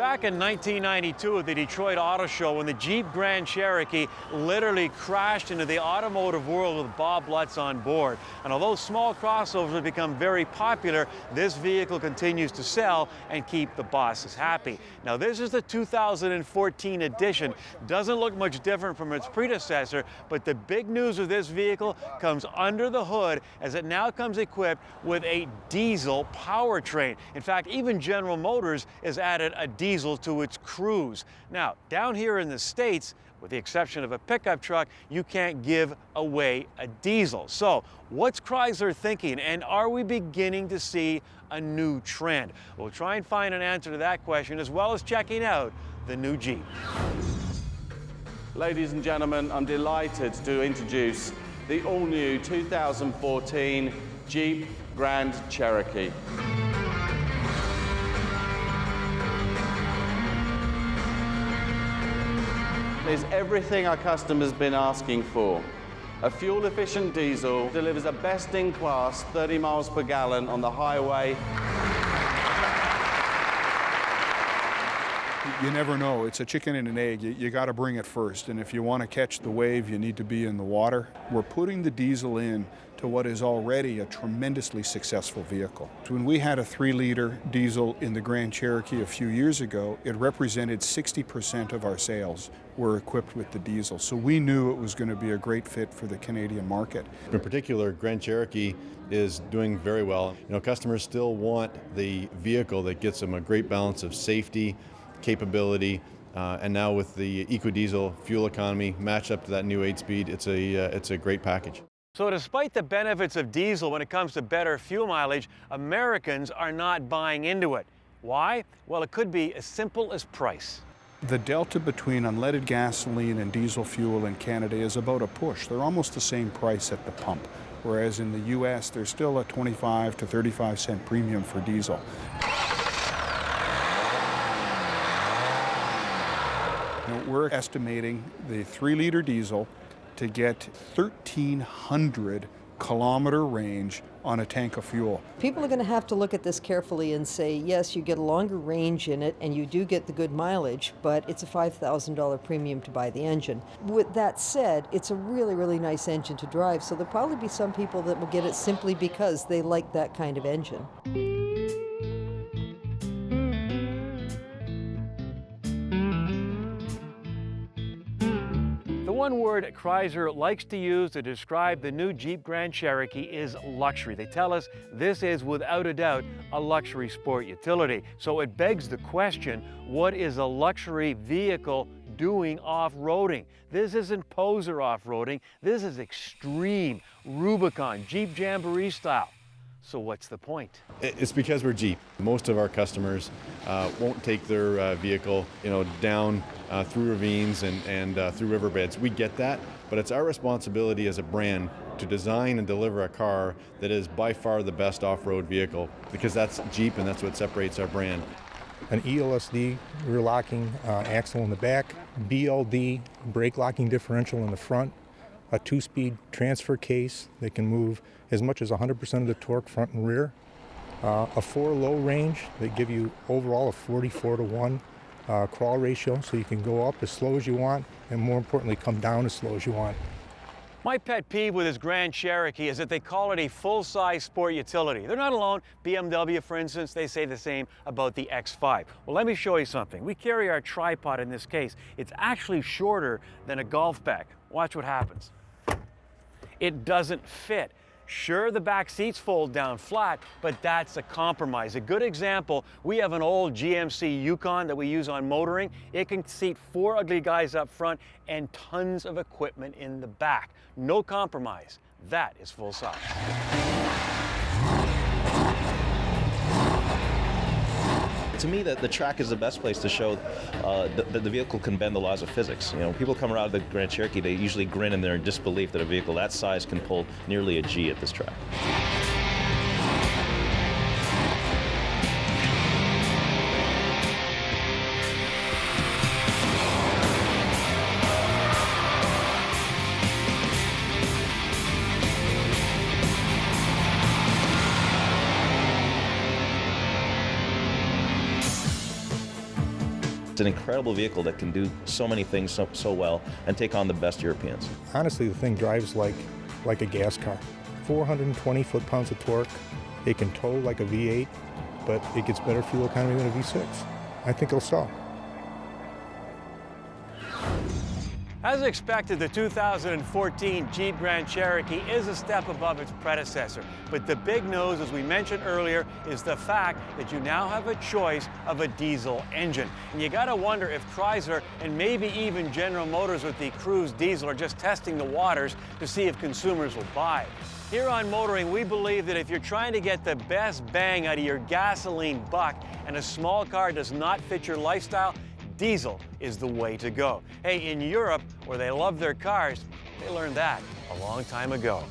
back in 1992 at the Detroit Auto Show when the Jeep Grand Cherokee literally crashed into the automotive world with Bob Lutz on board. And although small crossovers have become very popular, this vehicle continues to sell and keep the bosses happy. Now this is the 2014 edition. Doesn't look much different from its predecessor, but the big news of this vehicle comes under the hood as it now comes equipped with a diesel powertrain. In fact, even General Motors has added a diesel to its Cruze. Now, down here in the States, with the exception of a pickup truck, you can't give away a diesel. So, what's Chrysler thinking, and are we beginning to see a new trend? We'll try and find an answer to that question, as well as checking out the new Jeep. Ladies and gentlemen, I'm delighted to introduce the all-new 2014 Jeep Grand Cherokee. Is everything our customers have been asking for. A fuel-efficient diesel delivers a best-in-class 30 miles per gallon on the highway. You never know. It's a chicken and an egg. You got to bring it first. And if you want to catch the wave, you need to be in the water. We're putting the diesel in to what is already a tremendously successful vehicle. When we had a 3-liter diesel in the Grand Cherokee a few years ago, it represented 60% of our sales were equipped with the diesel. So we knew it was going to be a great fit for the Canadian market. In particular, Grand Cherokee is doing very well. You know, customers still want the vehicle that gets them a great balance of safety, capability, and now with the EcoDiesel fuel economy matched up to that new 8-speed, it's a great package. So despite the benefits of diesel when it comes to better fuel mileage, Americans are not buying into it. Why? Well, it could be as simple as price. The delta between unleaded gasoline and diesel fuel in Canada is about a push. They're almost the same price at the pump, whereas in the US, there's still a 25 to 35 cent premium for diesel. Now, we're estimating the 3-liter diesel to get 1,300 kilometer range on a tank of fuel. People are going to have to look at this carefully and say, yes, you get a longer range in it and you do get the good mileage, but it's a $5,000 premium to buy the engine. With that said, it's a really, really nice engine to drive, so there'll probably be some people that will get it simply because they like that kind of engine. One word Chrysler likes to use to describe the new Jeep Grand Cherokee is luxury. They tell us this is, without a doubt, a luxury sport utility. So it begs the question, what is a luxury vehicle doing off-roading? This isn't poser off-roading. This is extreme Rubicon, Jeep Jamboree style. So what's the point? It's because we're Jeep. Most of our customers won't take their vehicle, down through ravines and through riverbeds. We get that, but it's our responsibility as a brand to design and deliver a car that is by far the best off-road vehicle, because that's Jeep and that's what separates our brand. An ELSD rear locking axle in the back, BLD brake locking differential in the front, a 2-speed transfer case that can move as much as 100% of the torque front and rear, a 4 low range that give you overall a 44-to-1 crawl ratio, so you can go up as slow as you want and, more importantly, come down as slow as you want. My pet peeve with this Grand Cherokee is that they call it a full-size sport utility. They're not alone. BMW, for instance, they say the same about the X5. Well, let me show you something. We carry our tripod in this case. It's actually shorter than a golf bag. Watch what happens. It doesn't fit. Sure, the back seats fold down flat, but that's a compromise. A good example, we have an old GMC Yukon that we use on motoring. It can seat 4 ugly guys up front and tons of equipment in the back. No compromise. That is full size. To me, the track is the best place to show that the vehicle can bend the laws of physics. When people come around the Grand Cherokee, they usually grin in their disbelief that a vehicle that size can pull nearly a G at this track. It's an incredible vehicle that can do so many things so well and take on the best Europeans. Honestly, the thing drives like a gas car. 420 foot-pounds of torque. It can tow like a V8, but it gets better fuel economy than a V6. I think it'll stall. As expected, the 2014 Jeep Grand Cherokee is a step above its predecessor. But the big news, as we mentioned earlier, is the fact that you now have a choice of a diesel engine. And you gotta wonder if Chrysler and maybe even General Motors with the Cruise diesel are just testing the waters to see if consumers will buy. Here on Motoring, we believe that if you're trying to get the best bang out of your gasoline buck and a small car does not fit your lifestyle, diesel is the way to go. Hey, in Europe, where they love their cars, they learned that a long time ago.